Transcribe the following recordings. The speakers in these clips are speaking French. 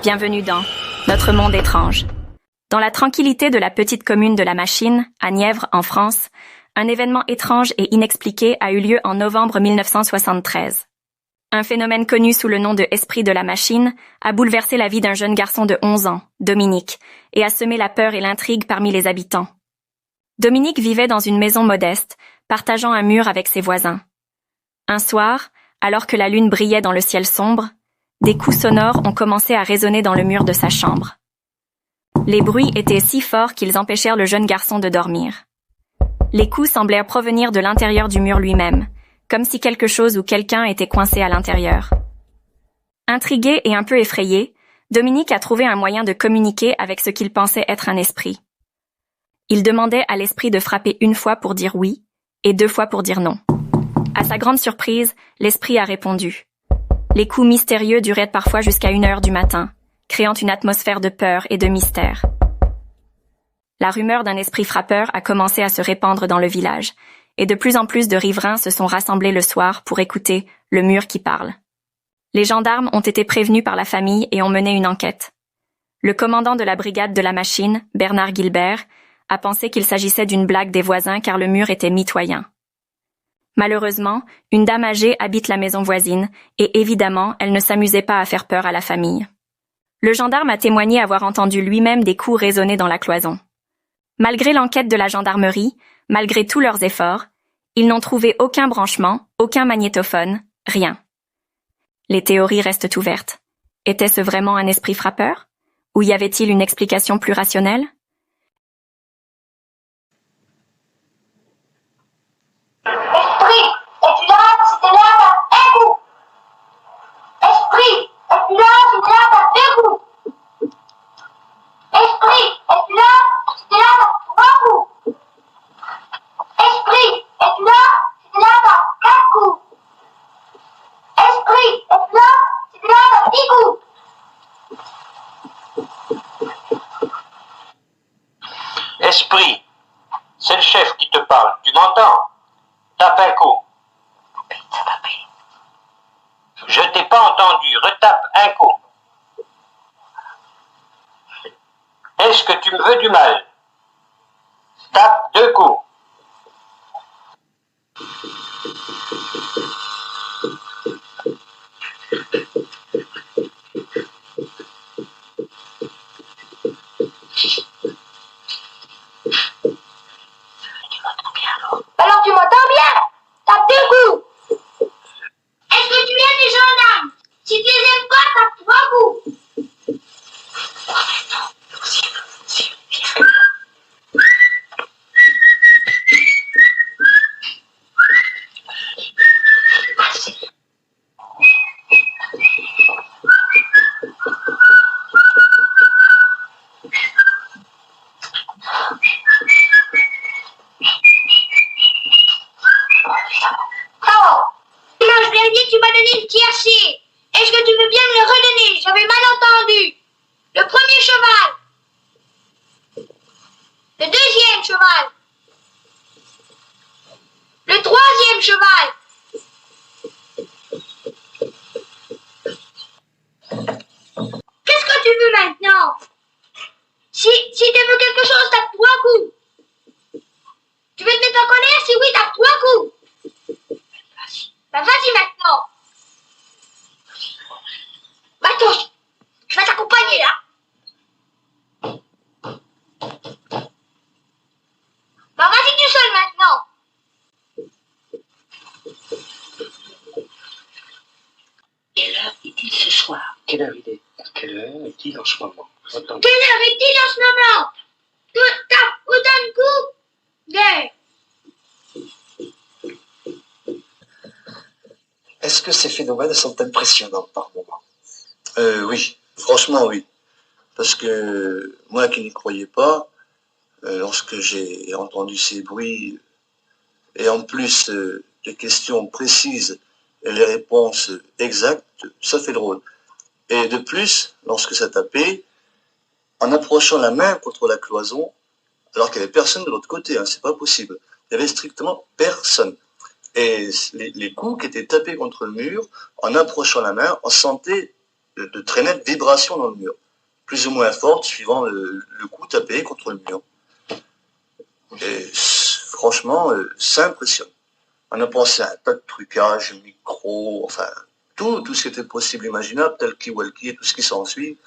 Bienvenue dans Notre monde étrange. Dans la tranquillité de la petite commune de La Machine, à Nièvre, en France, un événement étrange et inexpliqué a eu lieu en novembre 1973. Un phénomène connu sous le nom de esprit de la machine a bouleversé la vie d'un jeune garçon de 11 ans, Dominique, et a semé la peur et l'intrigue parmi les habitants. Dominique vivait dans une maison modeste, partageant un mur avec ses voisins. Un soir, alors que la lune brillait dans le ciel sombre, des coups sonores ont commencé à résonner dans le mur de sa chambre. Les bruits étaient si forts qu'ils empêchèrent le jeune garçon de dormir. Les coups semblèrent provenir de l'intérieur du mur lui-même, comme si quelque chose ou quelqu'un était coincé à l'intérieur. Intrigué et un peu effrayé, Dominique a trouvé un moyen de communiquer avec ce qu'il pensait être un esprit. Il demandait à l'esprit de frapper une fois pour dire oui et 2 fois pour dire non. À sa grande surprise, l'esprit a répondu. Les coups mystérieux duraient parfois jusqu'à 1 heure du matin, créant une atmosphère de peur et de mystère. La rumeur d'un esprit frappeur a commencé à se répandre dans le village, et de plus en plus de riverains se sont rassemblés le soir pour écouter le mur qui parle. Les gendarmes ont été prévenus par la famille et ont mené une enquête. Le commandant de la brigade de la machine, Bernard Gilbert, a pensé qu'il s'agissait d'une blague des voisins car le mur était mitoyen. Malheureusement, une dame âgée habite la maison voisine et évidemment, elle ne s'amusait pas à faire peur à la famille. Le gendarme a témoigné avoir entendu lui-même des coups résonner dans la cloison. Malgré l'enquête de la gendarmerie, malgré tous leurs efforts, ils n'ont trouvé aucun branchement, aucun magnétophone, rien. Les théories restent ouvertes. Était-ce vraiment un esprit frappeur? Ou y avait-il une explication plus rationnelle? Esprit, es-tu là? C'était là par un coup. Esprit, es-tu là? C'était là par 2 coups. Esprit, es-tu là? C'était là par 3 coups. Esprit, es-tu là? C'était là par 4 coups. Esprit, es-tu là? C'était là par 10 coups. Esprit, c'est le chef qui te parle, tu m'entends? Tape un coup. Je t'ai pas entendu, retape un coup. Est-ce que tu me veux du mal? Tape 2 coups. Alors tu m'entends bien? Tape 2 coups. Est-ce que tu aimes les gendarmes? Si tu les aimes pas, tape 3 coups. Oh, dimanche dernier, tu m'as donné le tiercé. Est-ce que tu veux bien me le redonner? J'avais mal entendu. Le premier cheval. Le deuxième cheval. Le 3e cheval. Qu'est-ce que tu veux maintenant? Si tu veux quelque chose, tape 3 coups. Tu veux te mettre en colère? Si oui, tape 3 coups. Bah vas-y maintenant. Bah attends, je vais t'accompagner là. Bah vas-y tout seul maintenant. Quelle heure est-il ce soir? Quelle heure il est? Quelle heure est-il en ce moment? Attends. Quelle heure est-il en ce moment? Tout tape autant de coups. Deux. Est-ce que ces phénomènes sont impressionnants par moment? Oui, franchement oui. Parce que moi qui n'y croyais pas, lorsque j'ai entendu ces bruits, et en plus les questions précises et les réponses exactes, ça fait drôle. Et de plus, lorsque ça tapait, en approchant la main contre la cloison, alors qu'il n'y avait personne de l'autre côté, hein, c'est pas possible. Il n'y avait strictement personne. Et les coups qui étaient tapés contre le mur, en approchant la main, on sentait de très nettes vibrations dans le mur, plus ou moins fortes suivant le coup tapé contre le mur. Et franchement, ça impressionne. On a pensé à un tas de trucages, micro, enfin, tout ce qui était possible, imaginable, tel Walkie et tout ce qui s'ensuit.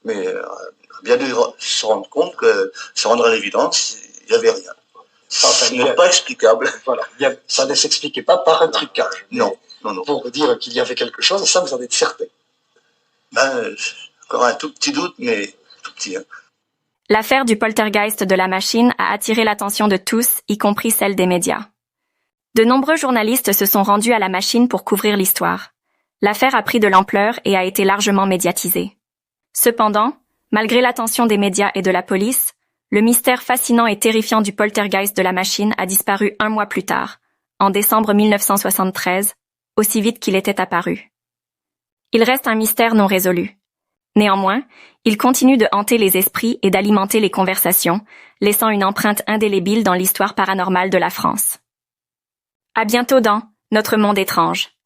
Mais on a bien dû se rendre compte que, se rendre à l'évidence, il n'y avait rien. Ça n'est pas explicable. Voilà, ça ne s'expliquait pas par un trucage. Non. Pour dire qu'il y avait quelque chose, ça vous en êtes certain. Encore un tout petit doute, mais tout petit. Hein. L'affaire du poltergeist de la machine a attiré l'attention de tous, y compris celle des médias. De nombreux journalistes se sont rendus à la machine pour couvrir l'histoire. L'affaire a pris de l'ampleur et a été largement médiatisée. Cependant, malgré l'attention des médias et de la police, le mystère fascinant et terrifiant du poltergeist de la machine a disparu 1 mois plus tard, en décembre 1973, aussi vite qu'il était apparu. Il reste un mystère non résolu. Néanmoins, il continue de hanter les esprits et d'alimenter les conversations, laissant une empreinte indélébile dans l'histoire paranormale de la France. À bientôt dans Notre monde étrange.